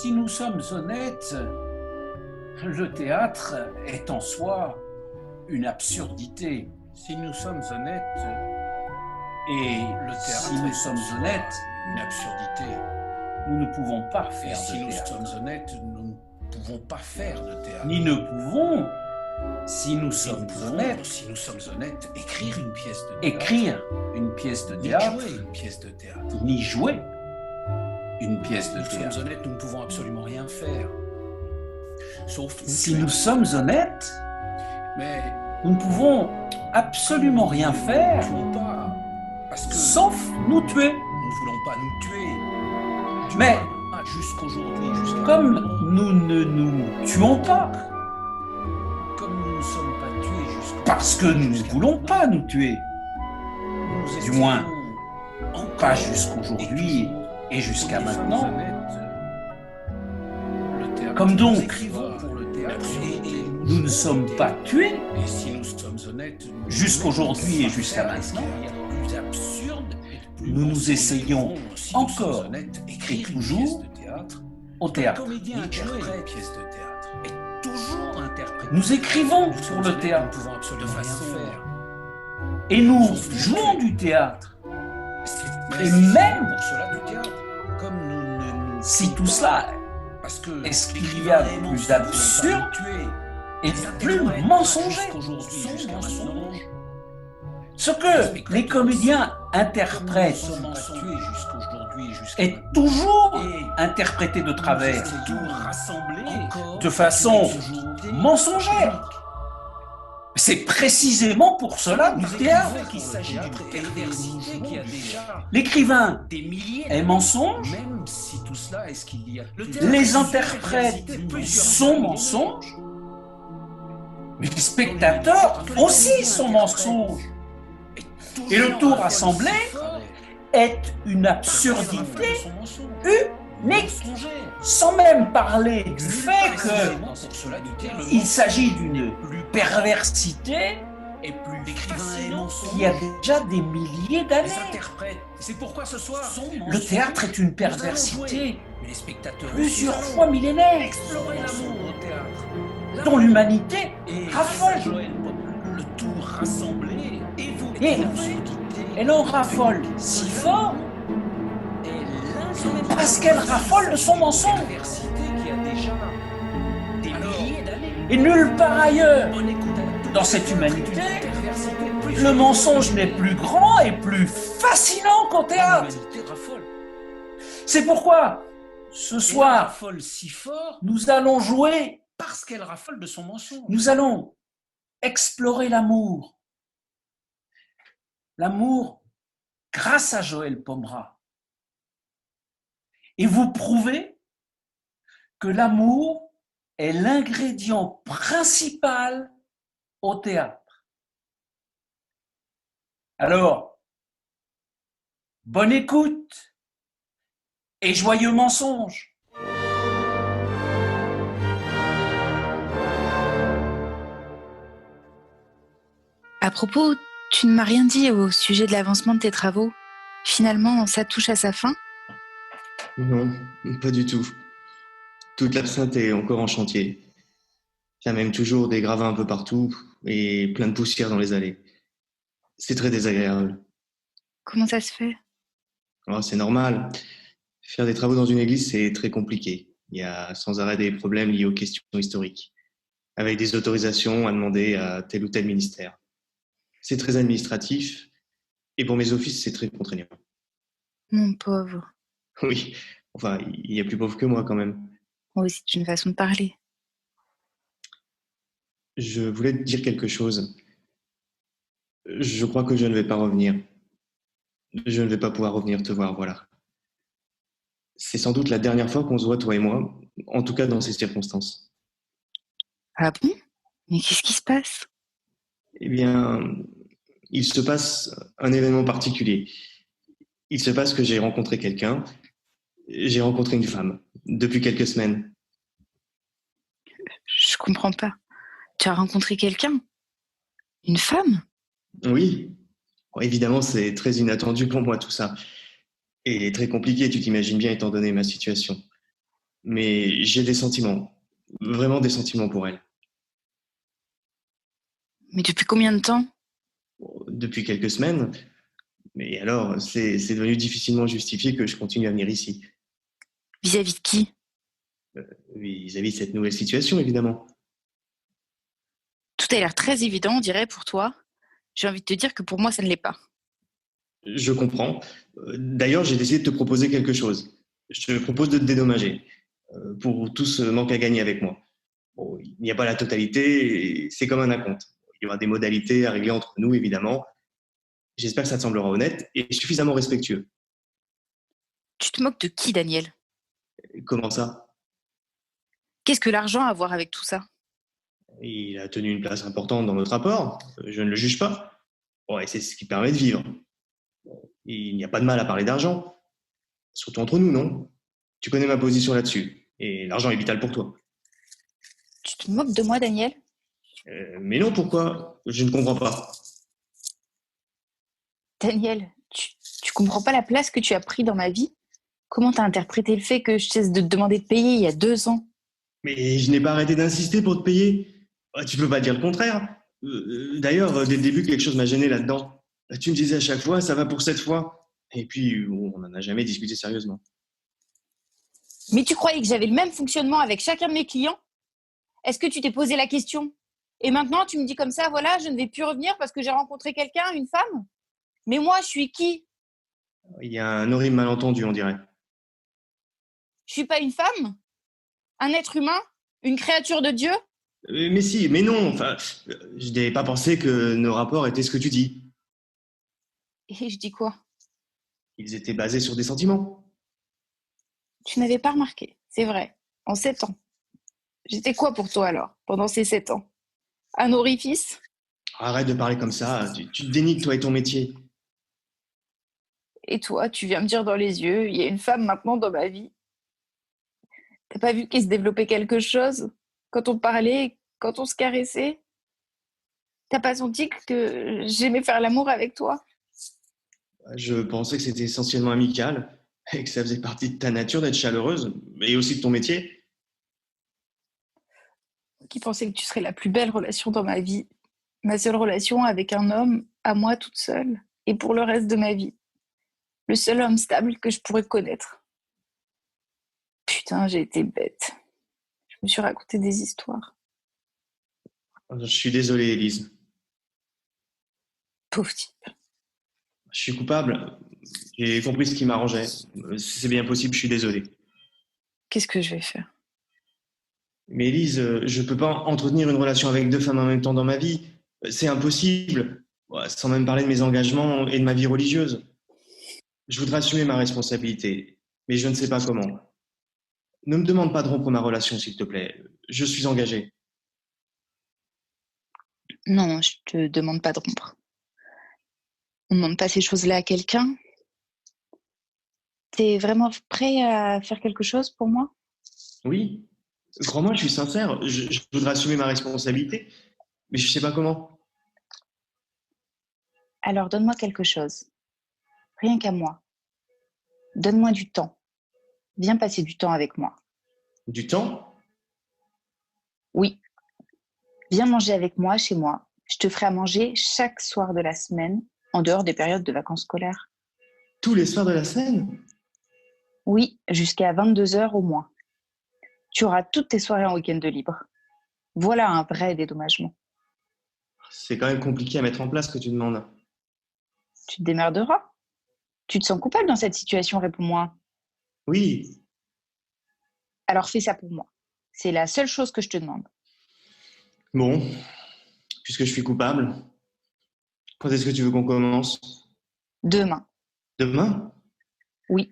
Si nous sommes honnêtes, le théâtre est en soi une absurdité. Si nous sommes honnêtes, Et le théâtre si nous est sommes en soi honnêtes, une absurdité. nous ne pouvons pas Et faire si de nous théâtre. sommes honnêtes, nous ne pouvons pas faire de théâtre. Ni ne pouvons, si nous Nous sommes pouvons, honnêtes, si nous sommes honnêtes, écrire une pièce de théâtre. écrire une pièce de Ni théâtre, jouer une pièce de théâtre. ni jouer une pièce de Nous théâtre. sommes honnêtes, nous ne pouvons absolument rien faire. Sauf nous Si tuer. nous sommes honnêtes, Mais nous ne pouvons absolument rien nous faire, ne pouvons pas. Parce que sauf nous tuer. nous ne voulons pas nous tuer. Du Mais moins, jusqu'aujourd'hui, jusqu'à comme maintenant, nous ne nous tuons pas, comme nous ne sommes pas tués jusqu'à parce que nous ne jusqu'à voulons maintenant, pas nous tuer, nous du estimons moins, encore pas jusqu'aujourd'hui et toujours et jusqu'à que nous sommes maintenant. honnêtes. Le théâtre, Comme nous donc, écrivons pour le théâtre et nous ne sommes pas tués Et si nous sommes honnêtes, nous jusqu'aujourd'hui ne et pouvons jusqu'à pas faire maintenant. ce qu'il y a de plus absurde et de plus Nous nous mensonge. essayons Nous pouvons, si nous sommes encore honnêtes, et écrire une toujours pièce de théâtre. au théâtre. Un comédien interprète une pièce de théâtre et toujours interprète. Nous écrivons Nous pour sommes le honnêtes, théâtre nous pouvons absolument rien faire. et nous jouons du théâtre. Mais Et c'est même pour cela du théâtre. Comme nous ne nous si tout cela parce que est-ce qu'il y a de plus absurde et de plus mensonger. Ce que les comédiens interprètent est toujours interprété de travers, de façon mensongère. C'est précisément pour cela du théâtre. qu'il s'agit d'une perversité qui a déjà L'écrivain des milliers est mensonge, même si tout cela est ce qu'il y a. les interprètes sont mensonges, mais les spectateurs aussi sont mensonges. Et le tout rassemblé est une absurdité unique, sans même parler du fait qu'il s'agit d'une perversité et plus l'écrivain qui a déjà des milliers d'années. C'est pourquoi ce soir Le théâtre est une perversité mais les spectateurs plusieurs fois millénaire, explorer l'amour au théâtre dont l'humanité et raffole. le tout rassemblé et vous Et elle en raffole si fort parce qu'elle raffole de son mensonge. qui a déjà des milliers d'années. Et nulle part ailleurs, Bonne écoute à tous. dans cette humanité, le mensonge n'est plus grand et plus fascinant qu'au théâtre. L'humanité raffole. C'est pourquoi, ce Et elle soir, raffole si fort nous allons jouer, parce qu'elle raffole de son mensonge. nous allons explorer l'amour. L'amour grâce à Joël Pomera. Et vous prouvez que l'amour est l'ingrédient principal au théâtre. Alors, bonne écoute et joyeux mensonge. À propos, tu ne m'as rien dit au sujet de l'avancement de tes travaux. Finalement, ça touche à sa fin ? Non, pas du tout. Toute l'absinthe est encore en chantier. Il y a même toujours des gravats un peu partout et plein de poussière dans les allées. C'est très désagréable. Comment ça se fait ? Oh, c'est normal. Faire des travaux dans une église, c'est très compliqué. Il y a sans arrêt des problèmes liés aux questions historiques, avec des autorisations à demander à tel ou tel ministère. C'est très administratif et pour mes offices, c'est très contraignant. Mon pauvre. Oui, enfin, il y a plus pauvre que moi quand même. Oh, c'est une façon de parler. Je voulais te dire quelque chose. Je crois que je ne vais pas revenir. Je ne vais pas pouvoir revenir te voir, voilà. C'est sans doute la dernière fois qu'on se voit, toi et moi, en tout cas dans ces circonstances. Ah bon ? Mais qu'est-ce qui se passe ? Eh bien, il se passe un événement particulier. Il se passe que j'ai rencontré quelqu'un. J'ai rencontré une femme depuis quelques semaines. Je comprends pas. Tu as rencontré quelqu'un ? Une femme ? Oui, bon, évidemment, c'est très inattendu pour moi tout ça. Et très compliqué, tu t'imagines bien, étant donné ma situation. Mais j'ai des sentiments, vraiment des sentiments pour elle. Mais depuis combien de temps? Depuis quelques semaines, mais alors c'est devenu difficilement justifié que je continue à venir ici. Vis-à-vis de qui? Vis-à-vis de cette nouvelle situation, évidemment. Tout a l'air très évident, on dirait, pour toi. J'ai envie de te dire que pour moi, ça ne l'est pas. Je comprends. D'ailleurs, j'ai décidé de te proposer quelque chose. Je te propose de te dédommager pour tout ce manque à gagner avec moi. Bon, il n'y a pas la totalité, et c'est comme un acompte. Il y aura des modalités à régler entre nous, évidemment. J'espère que ça te semblera honnête et suffisamment respectueux. Tu te moques de qui, Daniel? Comment ça? Qu'est-ce que l'argent a à voir avec tout ça? Il a tenu une place importante dans notre rapport. Je ne le juge pas. Ouais, c'est ce qui permet de vivre. Il n'y a pas de mal à parler d'argent. Surtout entre nous, non? Tu connais ma position là-dessus. Et l'argent est vital pour toi. Tu te moques de moi, Daniel? Mais non, pourquoi? Je ne comprends pas. Daniel, tu comprends pas la place que tu as pris dans ma vie? Comment t'as interprété le fait que je cesse de te demander de payer il y a 2 ans? Mais je n'ai pas arrêté d'insister pour te payer. Tu peux pas dire le contraire. D'ailleurs, dès le début, quelque chose m'a gêné là-dedans. Tu me disais à chaque fois, ça va pour cette fois. Et puis, on n'en a jamais discuté sérieusement. Mais tu croyais que j'avais le même fonctionnement avec chacun de mes clients? Est-ce que tu t'es posé la question? Et maintenant, tu me dis comme ça, voilà, je ne vais plus revenir parce que j'ai rencontré quelqu'un, une femme? Mais moi, je suis qui? Il y a un horrible malentendu, on dirait. Je suis pas une femme? Un être humain? Une créature de Dieu? Mais si, mais non. Enfin, je n'avais pas pensé que nos rapports étaient ce que tu dis. Et je dis quoi? Ils étaient basés sur des sentiments. Tu n'avais pas remarqué, c'est vrai, en 7 ans. J'étais quoi pour toi alors, pendant ces 7 ans? Un orifice? Arrête de parler comme ça. Tu te dénigres, toi et ton métier. Et toi, tu viens me dire dans les yeux, il y a une femme maintenant dans ma vie. T'as pas vu qu'il se développait quelque chose? Quand on parlait, quand on se caressait? T'as pas senti que j'aimais faire l'amour avec toi? Je pensais que c'était essentiellement amical et que ça faisait partie de ta nature d'être chaleureuse, et aussi de ton métier. Qui pensais que tu serais la plus belle relation dans ma vie. Ma seule relation avec un homme, à moi toute seule, et pour le reste de ma vie. Le seul homme stable que je pourrais connaître. Putain, j'ai été bête. Je me suis raconté des histoires. Je suis désolé, Élise. Pauvre type. Je suis coupable. J'ai compris ce qui m'arrangeait. C'est bien possible, je suis désolé. Qu'est-ce que je vais faire? Mais Élise, je ne peux pas entretenir une relation avec 2 femmes en même temps dans ma vie. C'est impossible. Ouais, sans même parler de mes engagements et de ma vie religieuse. Je voudrais assumer ma responsabilité, mais je ne sais pas comment. Ne me demande pas de rompre ma relation, s'il te plaît. Je suis engagé. Non, je te demande pas de rompre. On ne demande pas ces choses-là à quelqu'un. T'es vraiment prêt à faire quelque chose pour moi? Oui, crois-moi, je suis sincère. Je voudrais assumer ma responsabilité, mais je ne sais pas comment. Alors donne-moi quelque chose. Rien qu'à moi. Donne-moi du temps. Viens passer du temps avec moi. Du temps? Oui, viens manger avec moi chez moi. Je te ferai à manger chaque soir de la semaine, en dehors des périodes de vacances scolaires. Tous les soirs de la semaine? Oui, jusqu'à 22h au moins. Tu auras toutes tes soirées en week-end de libre. Voilà un vrai dédommagement. C'est quand même compliqué à mettre en place ce que tu demandes. Tu te démerderas. Tu te sens coupable dans cette situation, réponds-moi. Oui, Alors fais ça pour moi. C'est la seule chose que je te demande. bon, puisque je suis coupable, quand est-ce que tu veux qu'on commence? Demain. Demain? Oui.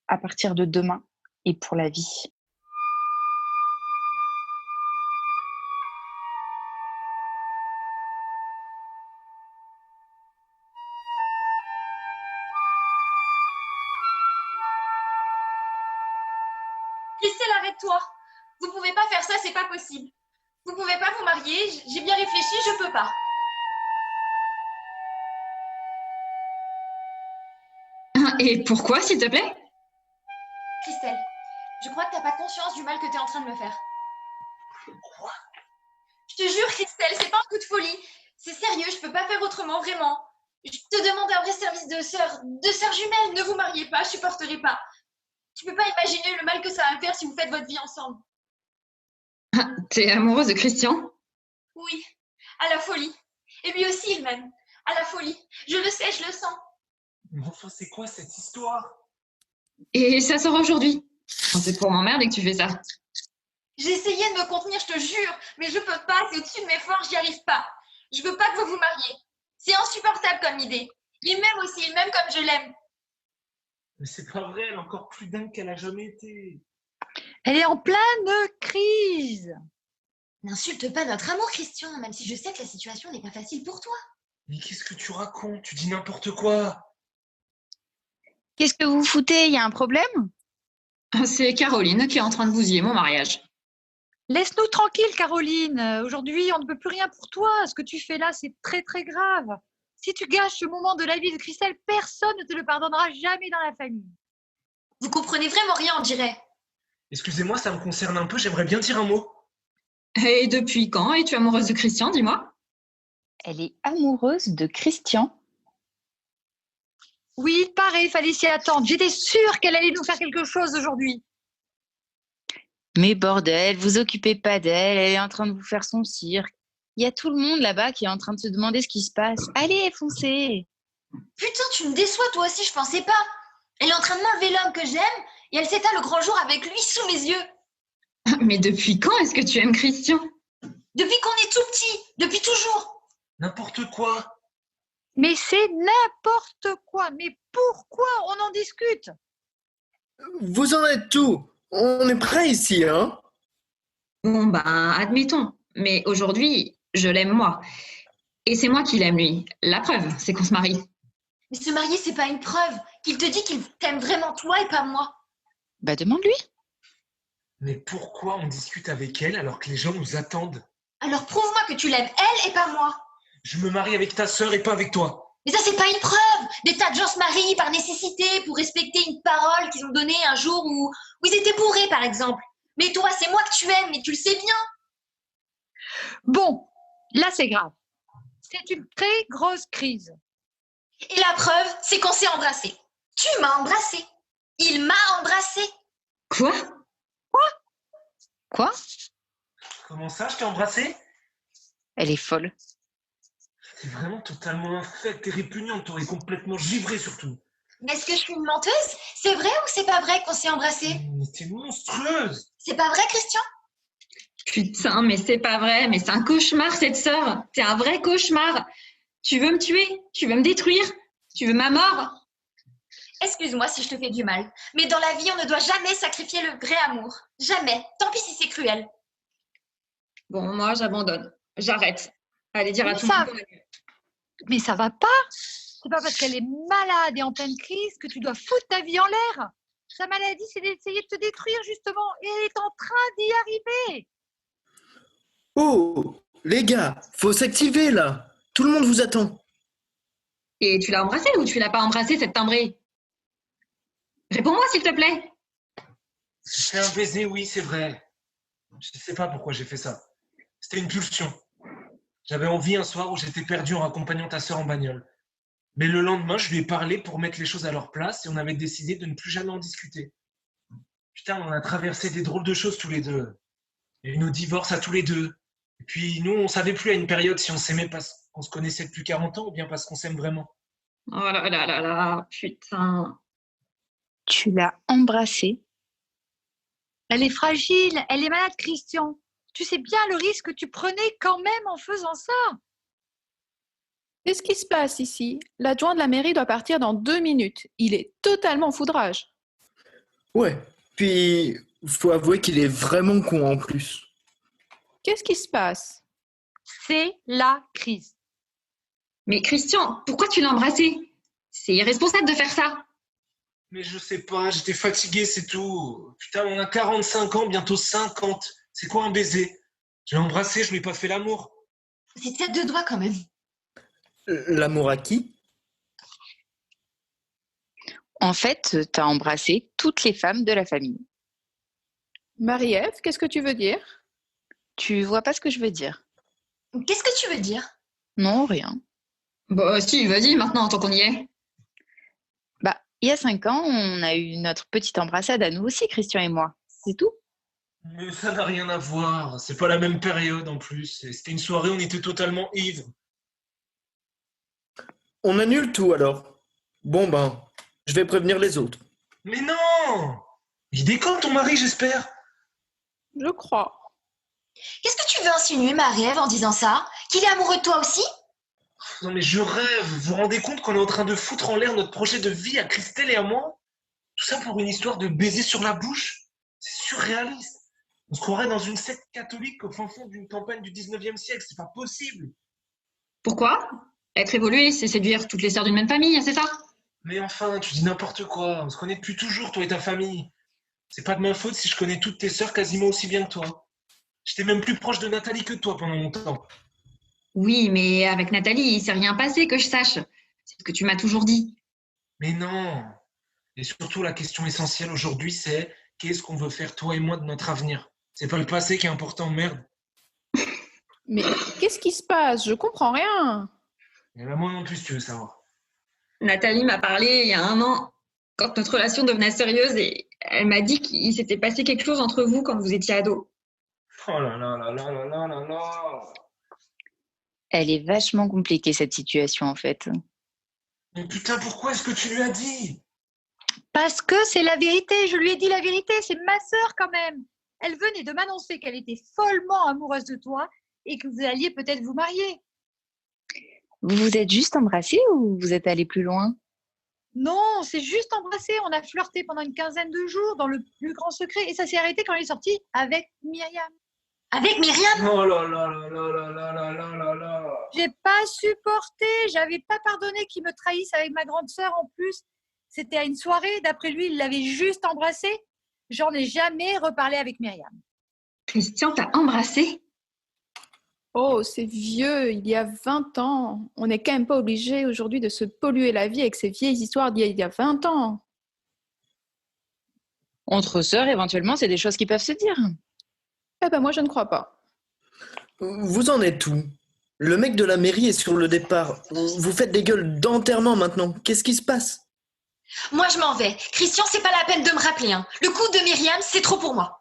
À partir de demain et pour la vie. Christelle, arrête-toi. Vous pouvez pas faire ça, c'est pas possible. Vous pouvez pas vous marier, j'ai bien réfléchi, je peux pas. Et pourquoi, s'il te plaît? Christelle, Je crois que t'as pas conscience du mal que t'es en train de me faire. Quoi? Je te jure, Christelle, c'est pas un coup de folie. C'est sérieux, je peux pas faire autrement, vraiment. Je te demande un vrai service de sœur jumelle. Ne vous mariez pas, je supporterai pas. Tu peux pas imaginer le mal que ça va me faire si vous faites votre vie ensemble. T'es amoureuse de Christian? Oui, à la folie. Et lui aussi, il m'aime. À la folie. Je le sais, je le sens. Mais enfin, c'est quoi cette histoire? Et ça sort aujourd'hui. C'est pour m'emmerder que tu fais ça. J'ai essayé de me contenir, je te jure, mais je peux pas, c'est au-dessus de mes forces, j'y arrive pas. Je veux pas que vous vous mariez. C'est insupportable comme idée. Il m'aime aussi, il m'aime comme je l'aime. Mais c'est pas vrai, elle est encore plus dingue qu'elle a jamais été. Elle est en pleine crise. N'insulte pas notre amour, Christian, même si je sais que la situation n'est pas facile pour toi. Mais qu'est-ce que tu racontes? Tu dis n'importe quoi. Qu'est-ce que vous foutez? Il y a un problème? C'est Caroline qui est en train de bousiller mon mariage. Laisse-nous tranquille, Caroline. Aujourd'hui, on ne peut plus rien pour toi. Ce que tu fais là, c'est très, très grave. Si tu gâches ce moment de la vie de Christelle, personne ne te le pardonnera jamais dans la famille. Vous comprenez vraiment rien, on dirait. Excusez-moi, ça me concerne un peu, j'aimerais bien dire un mot. Et depuis quand es-tu amoureuse de Christian, dis-moi? Elle est amoureuse de Christian. Oui, il paraît, il fallait s'y attendre. J'étais sûre qu'elle allait nous faire quelque chose aujourd'hui. Mais bordel, vous occupez pas d'elle, elle est en train de vous faire son cirque. Il y a tout le monde là-bas qui est en train de se demander ce qui se passe. Allez, foncez! Putain, tu me déçois, toi aussi, je pensais pas. Elle est en train de m'enlever l'homme que j'aime et elle s'étale le grand jour avec lui sous mes yeux. Mais depuis quand est-ce que tu aimes Christian? Depuis qu'on est tout petit, depuis toujours. N'importe quoi. Mais c'est n'importe quoi. Mais pourquoi on en discute? Vous en êtes tout. On est prêt ici, hein? Bon, ben, admettons. Mais aujourd'hui, je l'aime moi. Et c'est moi qui l'aime lui. La preuve, c'est qu'on se marie. Mais se marier, c'est pas une preuve. Qu'il te dit qu'il t'aime vraiment toi et pas moi. Bah demande-lui. Mais pourquoi on discute avec elle alors que les gens nous attendent? Alors prouve-moi que tu l'aimes elle et pas moi. Je me marie avec ta sœur et pas avec toi. Mais ça, c'est pas une preuve. Des tas de gens se marient par nécessité pour respecter une parole qu'ils ont donnée un jour où ils étaient bourrés, par exemple. Mais toi, c'est moi que tu aimes, mais tu le sais bien. Bon, là, c'est grave. C'est une très grosse crise. Et la preuve, c'est qu'on s'est embrassés. Tu m'as embrassé. Il m'a embrassé. Quoi? Quoi? Comment ça, je t'ai embrassé? Elle est folle. C'est vraiment totalement infect et répugnant, t'aurais complètement givré surtout. Mais est-ce que je suis une menteuse? C'est vrai ou c'est pas vrai qu'on s'est embrassés? Mais t'es monstrueuse! C'est pas vrai, Christian? Putain, mais c'est pas vrai. Mais c'est un cauchemar, cette sœur. T'es un vrai cauchemar. Tu veux me tuer? Tu veux me détruire? Tu veux ma mort? Excuse-moi si je te fais du mal, mais dans la vie, on ne doit jamais sacrifier le vrai amour. Jamais. Tant pis si c'est cruel. Bon, moi, j'abandonne. J'arrête. Allez dire à Mais tout le ça- monde qu'on annule. Mais ça va pas. C'est pas parce qu'elle est malade et en pleine crise que tu dois foutre ta vie en l'air. Sa maladie, c'est d'essayer de te détruire, justement. Et elle est en train d'y arriver. Oh, les gars, faut s'activer là. Tout le monde vous attend. Et tu l'as embrassée ou tu l'as pas embrassée, cette timbrée? Réponds-moi, s'il te plaît. J'ai fait un baiser, oui, c'est vrai. Je sais pas pourquoi j'ai fait ça. C'était une pulsion. J'avais envie un soir où j'étais perdu en accompagnant ta sœur en bagnole. Mais le lendemain, je lui ai parlé pour mettre les choses à leur place et on avait décidé de ne plus jamais en discuter. Putain, on a traversé des drôles de choses tous les deux. Il y a eu nos divorces à tous les deux. Et puis nous, on savait plus à une période si on s'aimait parce qu'on se connaissait depuis 40 ans ou bien parce qu'on s'aime vraiment. Oh là là là là, putain. Tu l'as embrassée. Elle est fragile. Elle est malade, Christian. Tu sais bien le risque que tu prenais quand même en faisant ça. Qu'est-ce qui se passe ici? L'adjoint de la mairie doit partir dans 2 minutes. Il est totalement foudrage. Ouais, puis faut avouer qu'il est vraiment con en plus. Qu'est-ce qui se passe? C'est la crise. Mais Christian, pourquoi tu l'as embrassée? C'est irresponsable de faire ça. Mais je sais pas, j'étais fatigué, c'est tout. Putain, on a 45 ans, bientôt 50. C'est quoi un baiser? Je l'ai embrassé, je lui ai pas fait l'amour. C'est tête de doigts quand même. L'amour à qui? En fait, t'as embrassé toutes les femmes de la famille. Marie-Ève, qu'est-ce que tu veux dire? Tu vois pas ce que je veux dire? Qu'est-ce que tu veux dire? Non, rien. Bah si, vas-y maintenant, tant qu'on y est. Bah, il y a 5 ans, on a eu notre petite embrassade à nous aussi, Christian et moi. C'est tout. Mais ça n'a rien à voir. C'est pas la même période en plus. Et c'était une soirée où on était totalement ivres. On annule tout alors. Bon ben, je vais prévenir les autres. Mais non! Il déconne ton mari, j'espère. Je crois. Qu'est-ce que tu veux insinuer, Marie-Ève, en disant ça? Qu'il est amoureux de toi aussi? Non mais je rêve. Vous vous rendez compte qu'on est en train de foutre en l'air notre projet de vie à Christelle et à moi? Tout ça pour une histoire de baiser sur la bouche? C'est surréaliste. On se croirait dans une secte catholique au fin fond d'une campagne du 19e siècle. C'est pas possible. Pourquoi? Être évolué, c'est séduire toutes les sœurs d'une même famille, c'est ça? Mais enfin, tu dis n'importe quoi. On se connaît depuis toujours, toi et ta famille. C'est pas de ma faute si je connais toutes tes sœurs quasiment aussi bien que toi. J'étais même plus proche de Nathalie que de toi pendant longtemps. Oui, mais avec Nathalie, il s'est rien passé que je sache. C'est ce que tu m'as toujours dit. Mais non. Et surtout, la question essentielle aujourd'hui, c'est qu'est-ce qu'on veut faire toi et moi de notre avenir? C'est pas le passé qui est important, merde. Mais qu'est-ce qui se passe? Je comprends rien. Et là, moi non plus, si tu veux savoir. Nathalie m'a parlé il y a 1 an, quand notre relation devenait sérieuse, et elle m'a dit qu'il s'était passé quelque chose entre vous quand vous étiez ado. Oh là là là là là là là là. Elle est vachement compliquée, cette situation, en fait. Mais putain, pourquoi est-ce que tu lui as dit? Parce que c'est la vérité, je lui ai dit la vérité, c'est ma sœur quand même. Elle venait de m'annoncer qu'elle était follement amoureuse de toi et que vous alliez peut-être vous marier. Vous vous êtes juste embrassés ou vous êtes allés plus loin? Non, on s'est juste embrassé, on a flirté pendant une quinzaine de jours dans le plus grand secret et ça s'est arrêté quand il est sorti avec Myriam. Avec Myriam? Oh là là là là là là là là là là. J'ai pas supporté, j'avais pas pardonné qu'il me trahisse avec ma grande sœur en plus. C'était à une soirée, d'après lui, il l'avait juste embrassée. J'en ai jamais reparlé avec Myriam. Christian t'a embrassé? Oh, c'est vieux, il y a 20 ans. On n'est quand même pas obligé aujourd'hui de se polluer la vie avec ces vieilles histoires d'il y a 20 ans. Entre sœurs, éventuellement, c'est des choses qui peuvent se dire. Eh ben moi, je ne crois pas. Vous en êtes où? Le mec de la mairie est sur le départ. Vous faites des gueules d'enterrement maintenant. Qu'est-ce qui se passe? Moi, je m'en vais. Christian, c'est pas la peine de me rappeler. Hein. Le coup de Myriam, c'est trop pour moi.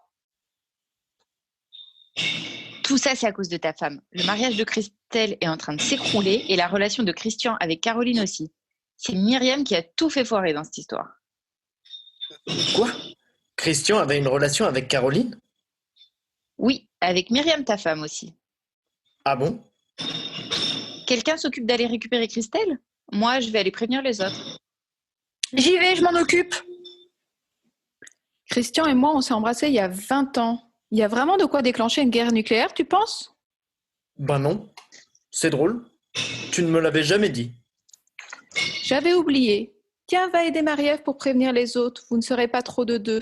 Tout ça, c'est à cause de ta femme. Le mariage de Christelle est en train de s'écrouler et la relation de Christian avec Caroline aussi. C'est Myriam qui a tout fait foirer dans cette histoire. Quoi? Christian avait une relation avec Caroline? Oui, avec Myriam, ta femme aussi. Ah bon? Quelqu'un s'occupe d'aller récupérer Christelle? Moi, je vais aller prévenir les autres. J'y vais, je m'en occupe. Christian et moi, on s'est embrassés il y a 20 ans. Il y a vraiment de quoi déclencher une guerre nucléaire, tu penses? Ben non. C'est drôle. Tu ne me l'avais jamais dit. J'avais oublié. Tiens, va aider Marie-Ève pour prévenir les autres. Vous ne serez pas trop de deux.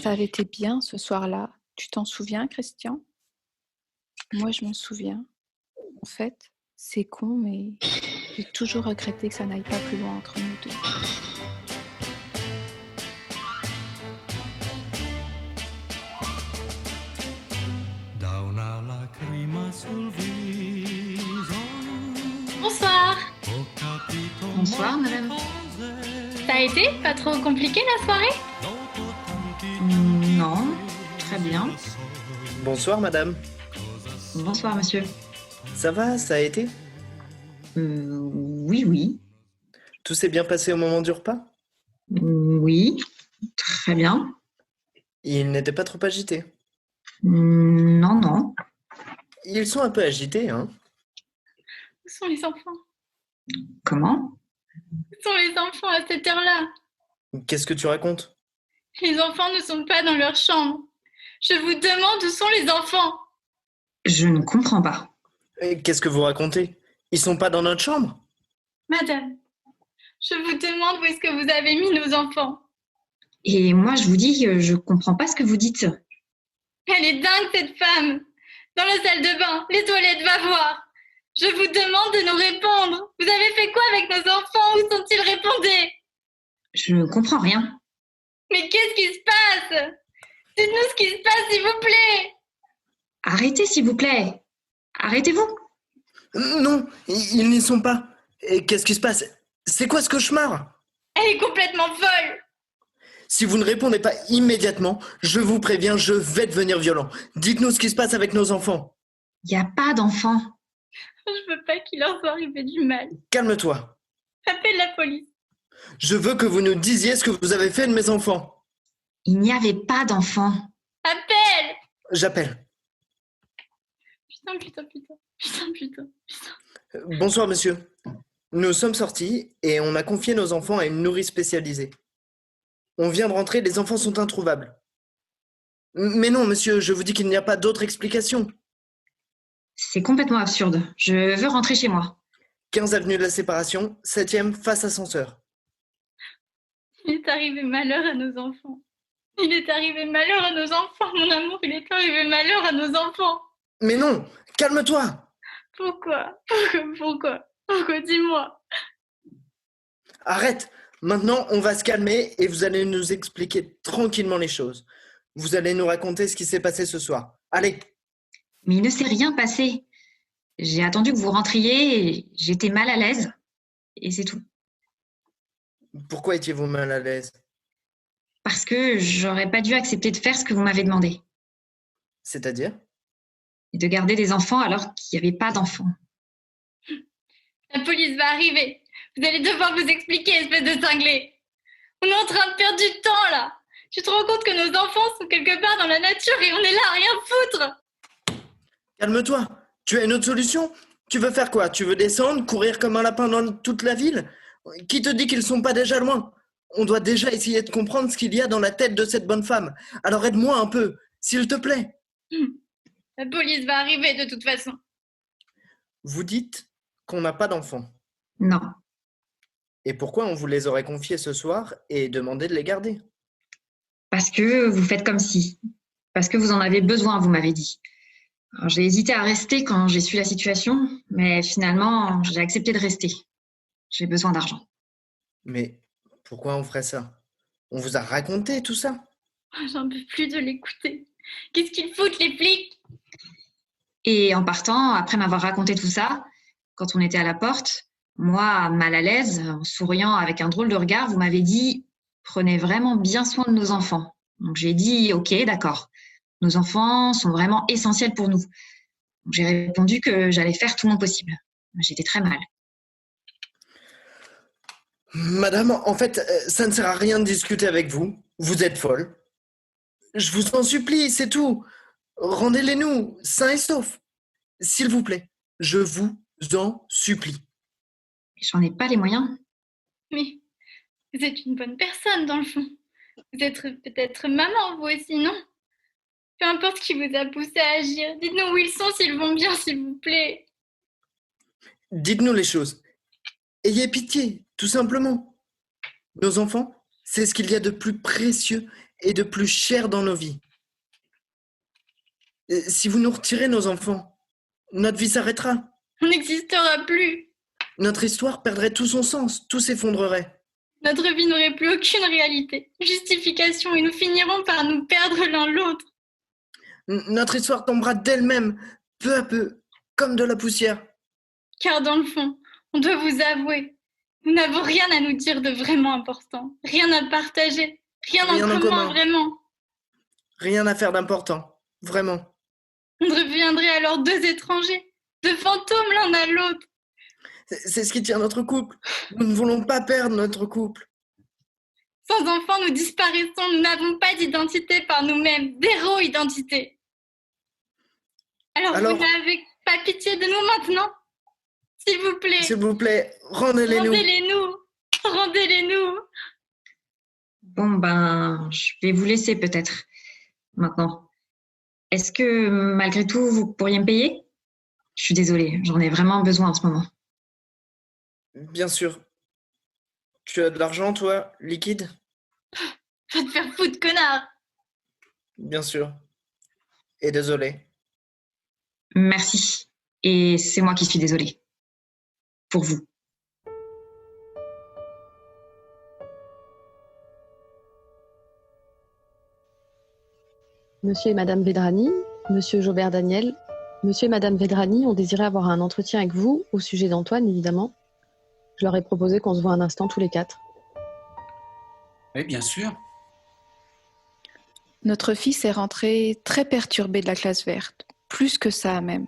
Ça avait été bien ce soir-là. Tu t'en souviens, Christian? Moi, je m'en souviens. En fait, c'est con, mais j'ai toujours regretté que ça n'aille pas plus loin entre nous deux. Bonsoir. Bonsoir, madame. Ça a été? Pas trop compliqué la soirée? Non, très bien. Bonsoir, madame. Bonsoir, monsieur. Ça va, ça a été? Oui, oui. Tout s'est bien passé au moment du repas? Oui, très bien. Il n'était pas trop agité? Non, non. Ils sont un peu agités, hein? Où sont les enfants? Comment? Où sont les enfants à cette heure-là? Qu'est-ce que tu racontes? Les enfants ne sont pas dans leur chambre. Je vous demande où sont les enfants? Je ne comprends pas. Et qu'est-ce que vous racontez? Ils sont pas dans notre chambre? Madame, je vous demande où est-ce que vous avez mis nos enfants? Et moi, je vous dis, je comprends pas ce que vous dites. Elle est dingue, cette femme. Dans la salle de bain, les toilettes, va voir. Je vous demande de nous répondre. Vous avez fait quoi avec nos enfants? Où sont-ils? Répondez. Je ne comprends rien. Mais qu'est-ce qui se passe? Dites-nous ce qui se passe, s'il vous plaît. Arrêtez, s'il vous plaît. Arrêtez-vous. Non, ils n'y sont pas. Et qu'est-ce qui se passe? C'est quoi ce cauchemar? Elle est complètement folle. Si vous ne répondez pas immédiatement, je vous préviens, je vais devenir violent. Dites-nous ce qui se passe avec nos enfants. Il n'y a pas d'enfants. Je veux pas qu'il leur soit arrivé du mal. Calme-toi. Appelle la police. Je veux que vous nous disiez ce que vous avez fait de mes enfants. Il n'y avait pas d'enfants. Appelle. J'appelle. Putain. Bonsoir, monsieur. Nous sommes sortis et on a confié nos enfants à une nourrice spécialisée. On vient de rentrer, les enfants sont introuvables. Mais non, monsieur, je vous dis qu'il n'y a pas d'autre explication. C'est complètement absurde. Je veux rentrer chez moi. 15 avenue de la Séparation, 7e, face ascenseur. Il est arrivé malheur à nos enfants. Il est arrivé malheur à nos enfants, mon amour. Il est arrivé malheur à nos enfants. Mais non, calme-toi. Pourquoi, dis-moi. Arrête. Maintenant, on va se calmer et vous allez nous expliquer tranquillement les choses. Vous allez nous raconter ce qui s'est passé ce soir. Allez. Mais il ne s'est rien passé. J'ai attendu que vous rentriez et j'étais mal à l'aise. Et c'est tout. Pourquoi étiez-vous mal à l'aise? Parce que j'aurais pas dû accepter de faire ce que vous m'avez demandé. C'est-à-dire? Et de garder des enfants alors qu'il n'y avait pas d'enfants. La police va arriver. Vous allez devoir vous expliquer, espèce de cinglé. On est en train de perdre du temps, là. Tu te rends compte que nos enfants sont quelque part dans la nature et on est là à rien foutre. Calme-toi. Tu as une autre solution? Tu veux faire quoi? Tu veux descendre, courir comme un lapin dans toute la ville? Qui te dit qu'ils sont pas déjà loin? On doit déjà essayer de comprendre ce qu'il y a dans la tête de cette bonne femme. Alors aide-moi un peu, s'il te plaît. La police va arriver de toute façon. Vous dites qu'on n'a pas d'enfants. Non. Et pourquoi on vous les aurait confiés ce soir et demandé de les garder? Parce que vous faites comme si. Parce que vous en avez besoin, vous m'avez dit. Alors, j'ai hésité à rester quand j'ai su la situation, mais finalement, j'ai accepté de rester. J'ai besoin d'argent. Mais pourquoi on ferait ça? On vous a raconté tout ça? J'en peux plus de l'écouter. Qu'est-ce qu'ils foutent, les flics? Et en partant, après m'avoir raconté tout ça, quand on était à la porte, moi, mal à l'aise, en souriant avec un drôle de regard, vous m'avez dit « Prenez vraiment bien soin de nos enfants ». Donc j'ai dit « Ok, d'accord. Nos enfants sont vraiment essentiels pour nous. » Donc, j'ai répondu que j'allais faire tout mon possible. J'étais très mal. Madame, en fait, ça ne sert à rien de discuter avec vous. Vous êtes folle. Je vous en supplie, c'est tout. Rendez-les-nous, sains et saufs. S'il vous plaît, je vous en supplie. J'en ai pas les moyens. Mais vous êtes une bonne personne, dans le fond. Vous êtes peut-être maman, vous aussi, non? Peu importe ce qui vous a poussé à agir. Dites-nous où ils sont, s'ils vont bien, s'il vous plaît. Dites-nous les choses. Ayez pitié, tout simplement. Nos enfants, c'est ce qu'il y a de plus précieux et de plus cher dans nos vies. Si vous nous retirez nos enfants, notre vie s'arrêtera. On n'existera plus. Notre histoire perdrait tout son sens, tout s'effondrerait. Notre vie n'aurait plus aucune réalité, justification, et nous finirons par nous perdre l'un l'autre. Notre histoire tombera d'elle-même, peu à peu, comme de la poussière. Car dans le fond, on doit vous avouer, nous n'avons rien à nous dire de vraiment important, rien à partager, rien en commun, vraiment. Rien à faire d'important, vraiment. On deviendrait alors deux étrangers, deux fantômes l'un à l'autre. C'est ce qui tient notre couple. Nous ne voulons pas perdre notre couple. Sans enfants, nous disparaissons, nous n'avons pas d'identité par nous-mêmes, zéro identité. Alors vous n'avez pas pitié de nous maintenant? S'il vous plaît. S'il vous plaît, rendez-les-nous. Rendez-les-nous. Rendez-les-nous. Bon, ben, je vais vous laisser peut-être maintenant. Est-ce que malgré tout, vous pourriez me payer? Je suis désolée, j'en ai vraiment besoin en ce moment. Bien sûr. Tu as de l'argent, toi, liquide? Va te faire foutre, connard. Bien sûr. Et désolé. Merci. Et c'est moi qui suis désolée. Pour vous. Monsieur et Madame Vedrani, Monsieur Jobert Daniel, Monsieur et Madame Vedrani ont désiré avoir un entretien avec vous au sujet d'Antoine, évidemment. Je leur ai proposé qu'on se voit un instant tous les 4. Oui, bien sûr. Notre fils est rentré très perturbé de la classe verte, plus que ça même.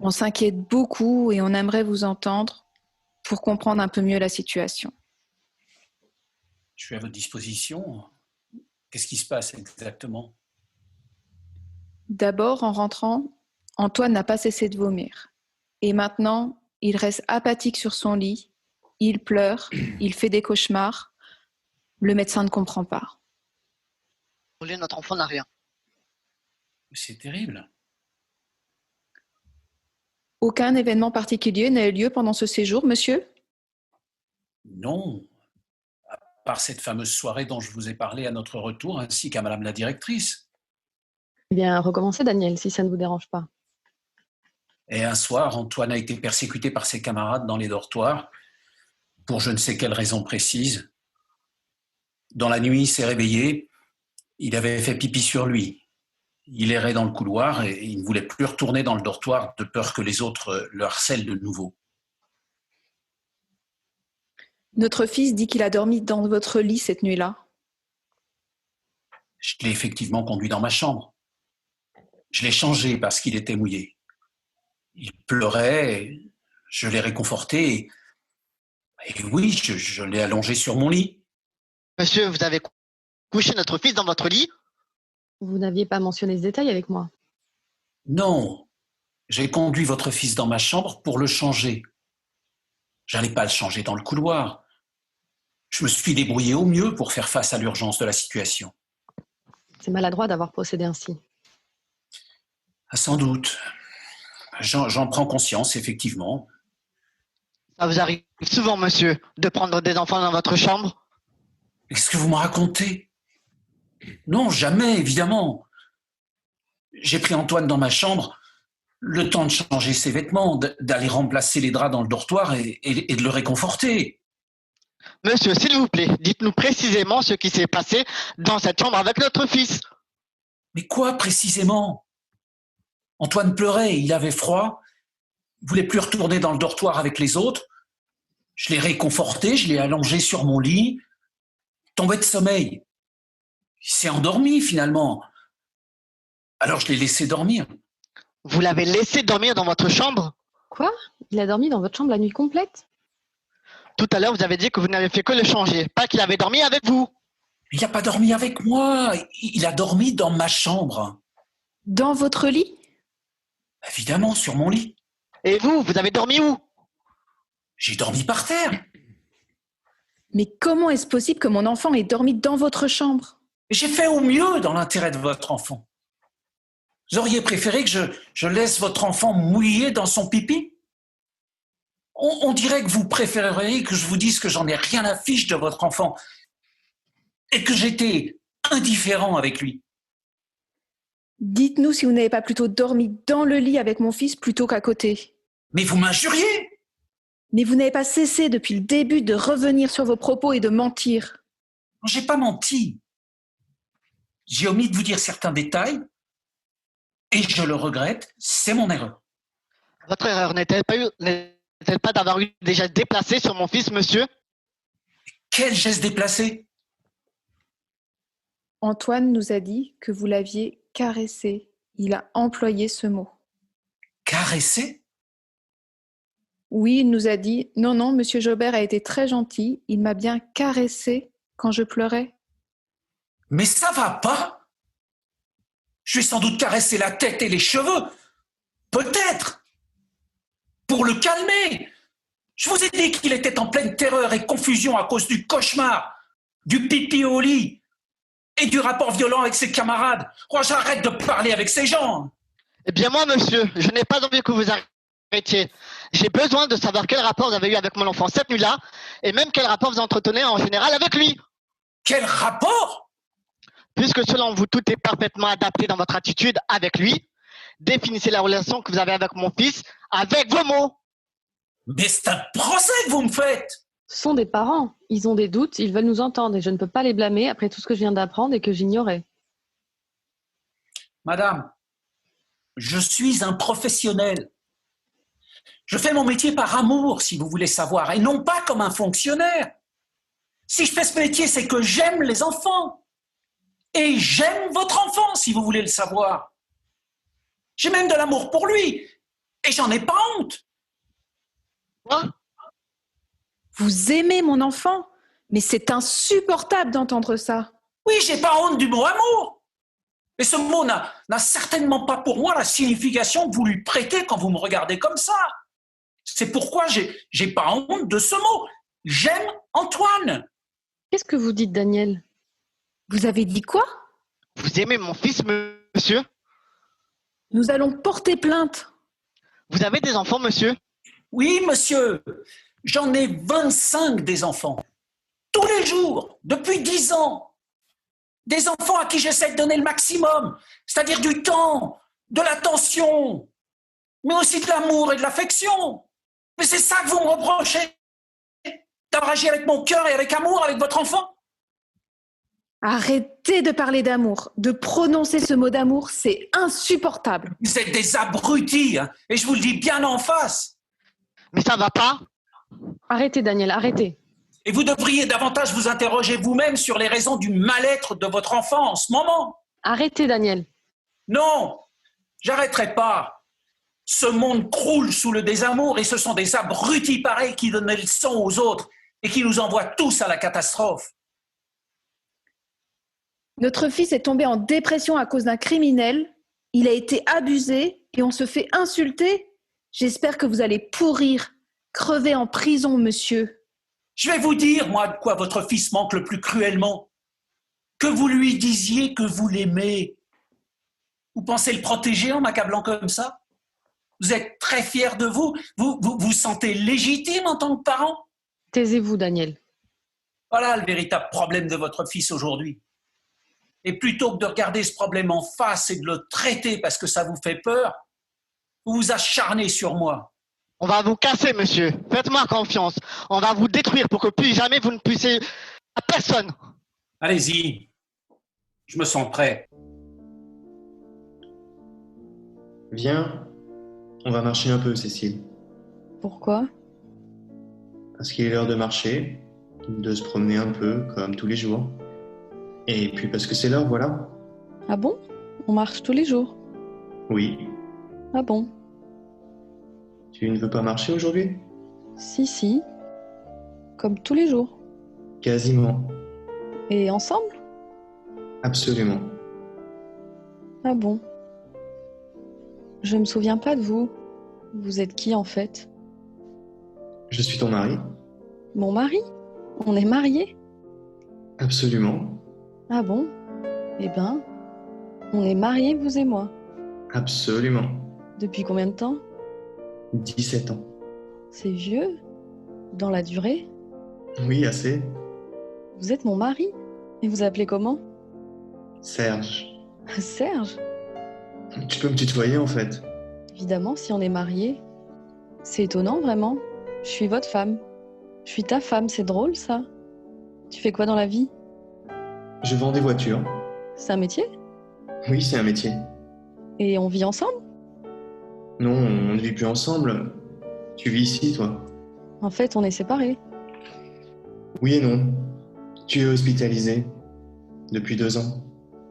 On s'inquiète beaucoup et on aimerait vous entendre pour comprendre un peu mieux la situation. Je suis à votre disposition. Qu'est-ce qui se passe exactement? D'abord, en rentrant, Antoine n'a pas cessé de vomir. Et maintenant, il reste apathique sur son lit, il pleure, il fait des cauchemars. Le médecin ne comprend pas. Notre enfant n'a rien. C'est terrible. Aucun événement particulier n'a eu lieu pendant ce séjour, monsieur? Non. À part cette fameuse soirée dont je vous ai parlé à notre retour, ainsi qu'à madame la directrice. Eh bien, recommencez, Daniel, si ça ne vous dérange pas. Et un soir, Antoine a été persécuté par ses camarades dans les dortoirs, pour je ne sais quelle raison précise. Dans la nuit, il s'est réveillé, il avait fait pipi sur lui. Il errait dans le couloir et il ne voulait plus retourner dans le dortoir de peur que les autres le harcèlent de nouveau. Notre fils dit qu'il a dormi dans votre lit cette nuit-là. Je l'ai effectivement conduit dans ma chambre. Je l'ai changé parce qu'il était mouillé. Il pleurait, je l'ai réconforté et oui, je l'ai allongé sur mon lit. Monsieur, vous avez couché notre fils dans votre lit? Vous n'aviez pas mentionné ce détail avec moi. Non, j'ai conduit votre fils dans ma chambre pour le changer. J'allais pas le changer dans le couloir. Je me suis débrouillé au mieux pour faire face à l'urgence de la situation. C'est maladroit d'avoir procédé ainsi. Ah, sans doute. J'en prends conscience, effectivement. Ça vous arrive souvent, monsieur, de prendre des enfants dans votre chambre? Qu'est-ce que vous me racontez? Non, jamais, évidemment. J'ai pris Antoine dans ma chambre, le temps de changer ses vêtements, d'aller remplacer les draps dans le dortoir et de le réconforter. Monsieur, s'il vous plaît, dites-nous précisément ce qui s'est passé dans cette chambre avec notre fils. Mais quoi, précisément? Antoine pleurait, il avait froid, il voulait plus retourner dans le dortoir avec les autres. Je l'ai réconforté, je l'ai allongé sur mon lit, tombé de sommeil. Il s'est endormi, finalement. Alors je l'ai laissé dormir. Vous l'avez laissé dormir dans votre chambre? Quoi? Il a dormi dans votre chambre la nuit complète? Tout à l'heure, vous avez dit que vous n'avez fait que le changer, pas qu'il avait dormi avec vous. Il n'a pas dormi avec moi, il a dormi dans ma chambre. Dans votre lit? Évidemment, sur mon lit. Et vous avez dormi où? J'ai dormi par terre. Mais comment est-ce possible que mon enfant ait dormi dans votre chambre? J'ai fait au mieux dans l'intérêt de votre enfant. Vous auriez préféré que je laisse votre enfant mouillé dans son pipi? On dirait que vous préféreriez que je vous dise que j'en ai rien à fiche de votre enfant et que j'étais indifférent avec lui. Dites-nous si vous n'avez pas plutôt dormi dans le lit avec mon fils plutôt qu'à côté. Mais vous m'injuriez! Mais vous n'avez pas cessé depuis le début de revenir sur vos propos et de mentir. J'ai pas menti. J'ai omis de vous dire certains détails et je le regrette, c'est mon erreur. Votre erreur n'est-elle pas d'avoir eu des gestes déplacés sur mon fils, monsieur? Quel geste déplacé? Antoine nous a dit que vous l'aviez caressé. Il a employé ce mot. Caressé? Oui, il nous a dit « Non, monsieur Jobert a été très gentil. Il m'a bien caressé quand je pleurais. » Mais ça va pas? Je lui ai sans doute caressé la tête et les cheveux. Peut-être. Pour le calmer. Je vous ai dit qu'il était en pleine terreur et confusion à cause du cauchemar, du pipi au lit et du rapport violent avec ses camarades. Oh, j'arrête de parler avec ces gens. Eh bien moi, monsieur, je n'ai pas envie que vous arrêtiez. J'ai besoin de savoir quel rapport vous avez eu avec mon enfant cette nuit-là et même quel rapport vous entretenez en général avec lui. Quel rapport? Puisque selon vous, tout est parfaitement adapté dans votre attitude avec lui, définissez la relation que vous avez avec mon fils avec vos mots. Mais c'est un procès que vous me faites. Ce sont des parents. Ils ont des doutes, ils veulent nous entendre et je ne peux pas les blâmer après tout ce que je viens d'apprendre et que j'ignorais. Madame, je suis un professionnel. Je fais mon métier par amour, si vous voulez savoir, et non pas comme un fonctionnaire. Si je fais ce métier, c'est que j'aime les enfants. Et j'aime votre enfant, si vous voulez le savoir. J'ai même de l'amour pour lui. Et j'en ai pas honte. Quoi? Vous aimez mon enfant? Mais c'est insupportable d'entendre ça. Oui, j'ai pas honte du mot amour. Mais ce mot n'a certainement pas pour moi la signification que vous lui prêtez quand vous me regardez comme ça. C'est pourquoi j'ai pas honte de ce mot. J'aime Antoine. Qu'est-ce que vous dites, Daniel? Vous avez dit quoi? Vous aimez mon fils, monsieur? Nous allons porter plainte. Vous avez des enfants, monsieur? Oui, monsieur. J'en ai 25 des enfants. Tous les jours, depuis 10 ans. Des enfants à qui j'essaie de donner le maximum, c'est-à-dire du temps, de l'attention, mais aussi de l'amour et de l'affection. Mais c'est ça que vous me reprochez, d'avoir agi avec mon cœur et avec amour avec votre enfant. Arrêtez de parler d'amour. De prononcer ce mot d'amour, c'est insupportable. Vous êtes des abrutis, hein, et je vous le dis bien en face. Mais ça va pas? Arrêtez, Daniel, arrêtez. Et vous devriez davantage vous interroger vous-même sur les raisons du mal-être de votre enfant en ce moment. Arrêtez, Daniel. Non, j'arrêterai pas. Ce monde croule sous le désamour et ce sont des abrutis pareils qui donnent des leçons aux autres et qui nous envoient tous à la catastrophe. Notre fils est tombé en dépression à cause d'un criminel. Il a été abusé et on se fait insulter. J'espère que vous allez pourrir, crever en prison, monsieur. Je vais vous dire, moi, de quoi votre fils manque le plus cruellement. Que vous lui disiez que vous l'aimez. Vous pensez le protéger en m'accablant comme ça? Vous êtes très fier de vous? Vous sentez légitime en tant que parent? Taisez-vous, Daniel. Voilà le véritable problème de votre fils aujourd'hui. Et plutôt que de regarder ce problème en face et de le traiter parce que ça vous fait peur, vous vous acharnez sur moi. On va vous casser, monsieur. Faites-moi confiance. On va vous détruire pour que plus jamais vous ne puissiez à personne. Allez-y. Je me sens prêt. Viens, on va marcher un peu, Cécile. Pourquoi? Parce qu'il est l'heure de marcher, de se promener un peu, comme tous les jours. Et puis parce que c'est l'heure, voilà. Ah bon? On marche tous les jours. Oui. Ah bon? Tu ne veux pas marcher aujourd'hui? Si. Comme tous les jours. Quasiment. Et ensemble? Absolument. Ah bon? Je me souviens pas de vous. Vous êtes qui en fait? Je suis ton mari? Mon mari? On est mariés? Absolument. Ah bon? Eh ben, on est mariés, vous et moi. Absolument. Depuis combien de temps? 17 ans. C'est vieux? Dans la durée? Oui, assez. Vous êtes mon mari? Et vous appelez comment? Serge. Serge? Tu peux me tutoyer en fait. Évidemment, si on est mariés. C'est étonnant, vraiment. Je suis votre femme. Je suis ta femme, c'est drôle ça. Tu fais quoi dans la vie? Je vends des voitures. C'est un métier? Oui, c'est un métier. Et on vit ensemble? Non, on ne vit plus ensemble. Tu vis ici, toi? En fait, on est séparés. Oui et non. Tu es hospitalisé depuis 2 ans.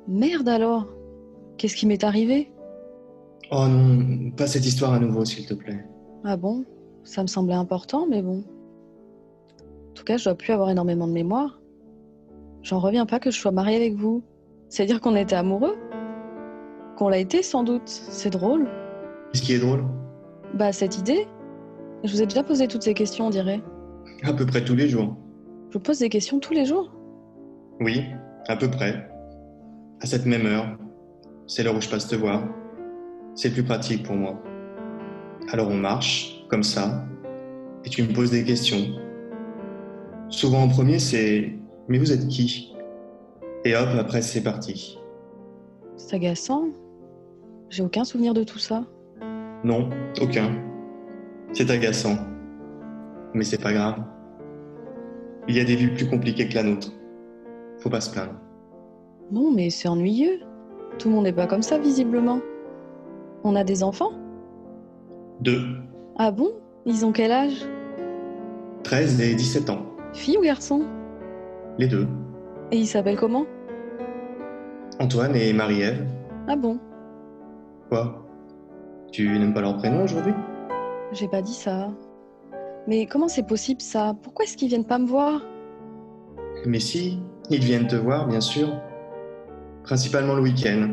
Merde alors! Qu'est-ce qui m'est arrivé? Oh non, pas cette histoire à nouveau, s'il te plaît. Ah bon? Ça me semblait important, mais bon. En tout cas, je dois plus avoir énormément de mémoire. J'en reviens pas que je sois mariée avec vous. C'est-à-dire qu'on était amoureux? Qu'on l'a été, sans doute. C'est drôle. Qu'est-ce qui est drôle? Bah, cette idée. Je vous ai déjà posé toutes ces questions, on dirait. À peu près tous les jours. Je vous pose des questions tous les jours? Oui, à peu près. À cette même heure. C'est l'heure où je passe te voir. C'est plus pratique pour moi. Alors on marche, comme ça, et tu me poses des questions. Souvent en premier, c'est « Mais vous êtes qui ?» Et hop, après c'est parti. C'est agaçant. J'ai aucun souvenir de tout ça. Non, aucun. C'est agaçant. Mais c'est pas grave. Il y a des vies plus compliquées que la nôtre. Faut pas se plaindre. Non, mais c'est ennuyeux. Tout le monde n'est pas comme ça, visiblement. On a des enfants? 2, Ah bon? Ils ont quel âge? 13 et 17 ans. Fille ou garçon? Les 2. Et ils s'appellent comment? Antoine et Marie-Ève. Ah bon? Quoi? Tu n'aimes pas leur prénom aujourd'hui? J'ai pas dit ça. Mais comment c'est possible ça? Pourquoi est-ce qu'ils viennent pas me voir? Mais si, ils viennent te voir, bien sûr. Principalement le week-end.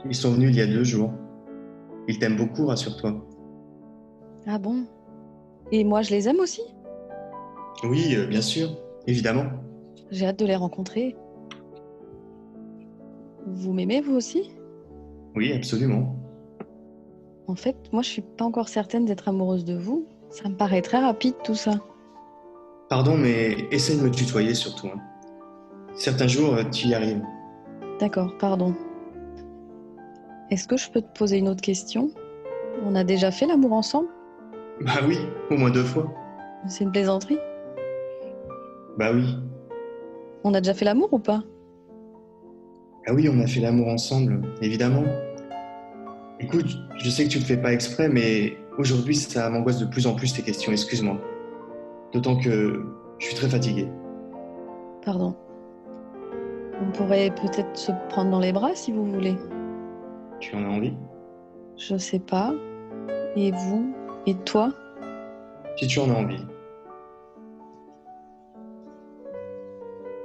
Ils sont venus il y a 2 jours. Ils t'aiment beaucoup, rassure-toi. Ah bon? Et moi je les aime aussi? Oui, bien sûr, évidemment. J'ai hâte de les rencontrer. Vous m'aimez vous aussi? Oui, absolument. En fait, moi je suis pas encore certaine d'être amoureuse de vous. Ça me paraît très rapide tout ça. Pardon, mais essaie de me tutoyer surtout. Hein. Certains jours, tu y arrives. D'accord, pardon. Est-ce que je peux te poser une autre question? On a déjà fait l'amour ensemble? Bah oui, au moins 2 fois. C'est une plaisanterie? Bah oui. On a déjà fait l'amour ou pas? Ah oui, on a fait l'amour ensemble, évidemment. Écoute, je sais que tu le fais pas exprès, mais aujourd'hui, ça m'angoisse de plus en plus tes questions, excuse-moi. D'autant que je suis très fatigué. Pardon. On pourrait peut-être se prendre dans les bras si vous voulez. Tu en as envie? Je sais pas. Et vous? Et toi? Si tu en as envie.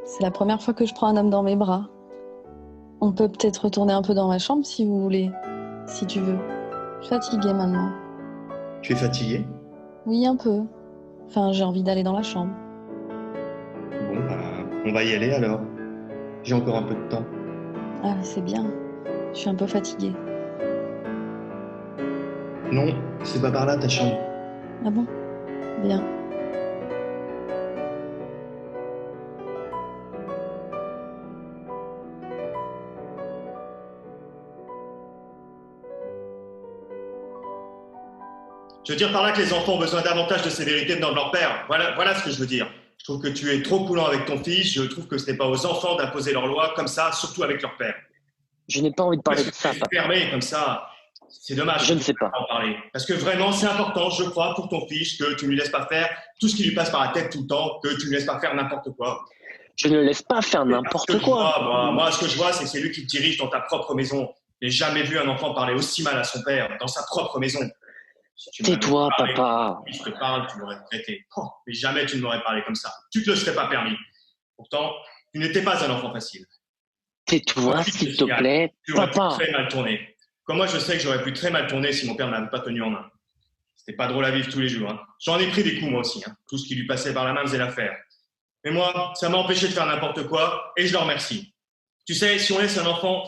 C'est la première fois que je prends un homme dans mes bras. On peut peut-être retourner un peu dans ma chambre si vous voulez. Si tu veux. Je suis fatiguée maintenant. Tu es fatigué? Oui, un peu. Enfin, j'ai envie d'aller dans la chambre. Bon, bah, on va y aller alors. J'ai encore un peu de temps. Ah, c'est bien. Je suis un peu fatiguée. Non, c'est pas par là ta chambre. Ah bon? Bien. Je veux dire par là que les enfants ont besoin davantage de sévérité venant de leur père. Voilà ce que je veux dire. Je trouve que tu es trop coulant avec ton fils. Je trouve que ce n'est pas aux enfants d'imposer leurs lois comme ça, surtout avec leur père. Je n'ai pas envie de parler de ça, papa. Fermé comme ça, c'est dommage. Je ne sais pas. En parler. Parce que vraiment, c'est important, je crois, pour ton fils, que tu ne lui laisses pas faire tout ce qui lui passe par la tête tout le temps, que tu ne lui laisses pas faire n'importe quoi. Je ne le laisse pas faire n'importe quoi. Moi, ce que je vois, c'est que c'est lui qui te dirige dans ta propre maison. Je n'ai jamais vu un enfant parler aussi mal à son père, dans sa propre maison. Si tais-toi, papa. Si je te parle, tu l'aurais regretté. Mais jamais tu ne m'aurais parlé comme ça. Tu ne te le serais pas permis. Pourtant, tu n'étais pas un enfant facile. Tais-toi, s'il te plaît, tu aurais papa. pu très mal tourner. Comme moi, je sais que j'aurais pu très mal tourner si mon père ne m'avait pas tenu en main. C'était pas drôle à vivre tous les jours. Hein. J'en ai pris des coups, moi aussi. Hein. Tout ce qui lui passait par la main faisait l'affaire. Mais moi, ça m'a empêché de faire n'importe quoi et je le remercie. Tu sais, si on laisse un enfant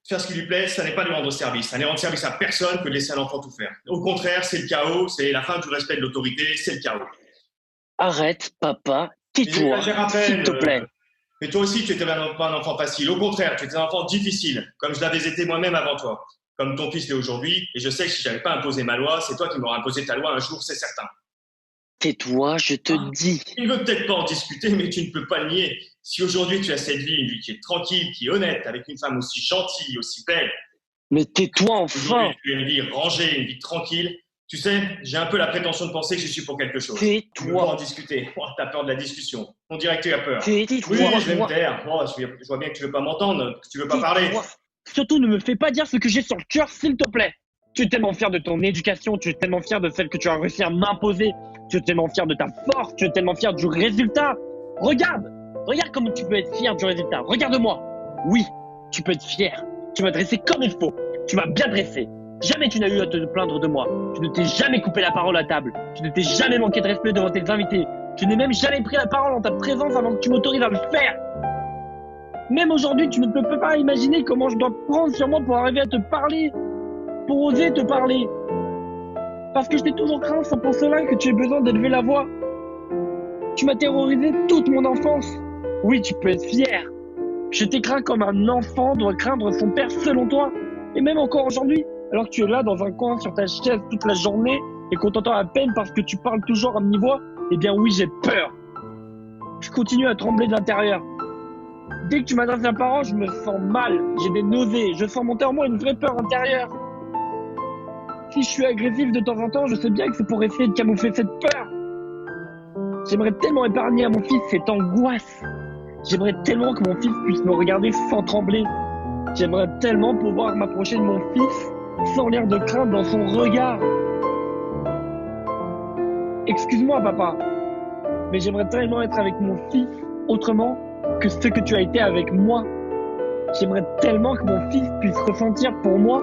faire ce qui lui plaît, ça n'est pas lui rendre service. Ça n'est rendre service à personne que de laisser un enfant tout faire. Au contraire, c'est le chaos, c'est la fin du respect de l'autorité, c'est le chaos. Arrête, papa, tais-toi, s'il te plaît. Mais toi aussi, tu n'étais pas un enfant facile. Au contraire, tu étais un enfant difficile, comme je l'avais été moi-même avant toi. Comme ton fils l'est aujourd'hui. Et je sais que si je n'avais pas imposé ma loi, c'est toi qui m'aurais imposé ta loi un jour, c'est certain. Tais-toi, je te dis. Il ne veut peut-être pas en discuter, mais tu ne peux pas le nier. Si aujourd'hui tu as cette vie, une vie qui est tranquille, qui est honnête, avec une femme aussi gentille, aussi belle. Mais tais-toi enfin. Aujourd'hui, tu as une vie rangée, une vie tranquille. Tu sais, j'ai un peu la prétention de penser que je suis pour quelque chose. Tais-toi. Tu veux pas en discuter. Oh, t'as peur de la discussion. On dirait que tu as peur. Tais-toi. Oui, je vais me taire. Oh, je vois bien que tu veux pas m'entendre, que tu veux pas parler. Surtout, ne me fais pas dire ce que j'ai sur le cœur, s'il te plaît. Tu es tellement fier de ton éducation, tu es tellement fier de celle que tu as réussi à m'imposer, tu es tellement fier de ta force, tu es tellement fier du résultat. Regarde comment tu peux être fier du résultat. Regarde-moi. Oui, tu peux être fier. Tu m'as dressé comme il faut. Tu m'as bien dressé. Jamais tu n'as eu à te plaindre de moi. Tu ne t'es jamais coupé la parole à table. Tu ne t'es jamais manqué de respect devant tes invités. Tu n'es même jamais pris la parole en ta présence avant que tu m'autorises à le faire. Même aujourd'hui, tu ne peux pas imaginer comment je dois prendre sur moi pour arriver à te parler, pour oser te parler. Parce que je t'ai toujours craint, c'est pour cela que tu as besoin d'élever la voix. Tu m'as terrorisé toute mon enfance. Oui, tu peux être fier. Je t'ai craint comme un enfant doit craindre son père selon toi. Et même encore aujourd'hui, alors que tu es là dans un coin sur ta chaise toute la journée et qu'on t'entend à peine parce que tu parles toujours à mi-voix, eh bien oui, j'ai peur. Je continue à trembler de l'intérieur. Dès que tu m'adresses la parole, je me sens mal, j'ai des nausées, je sens monter en moi une vraie peur intérieure. Si je suis agressif de temps en temps, je sais bien que c'est pour essayer de camoufler cette peur. J'aimerais tellement épargner à mon fils cette angoisse. J'aimerais tellement que mon fils puisse me regarder sans trembler. J'aimerais tellement pouvoir m'approcher de mon fils sans l'air de crainte dans son regard. Excuse-moi, papa, mais j'aimerais tellement être avec mon fils autrement que ce que tu as été avec moi. J'aimerais tellement que mon fils puisse ressentir pour moi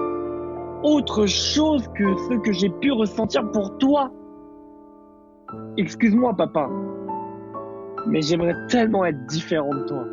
autre chose que ce que j'ai pu ressentir pour toi. Excuse-moi, papa, mais j'aimerais tellement être différent de toi.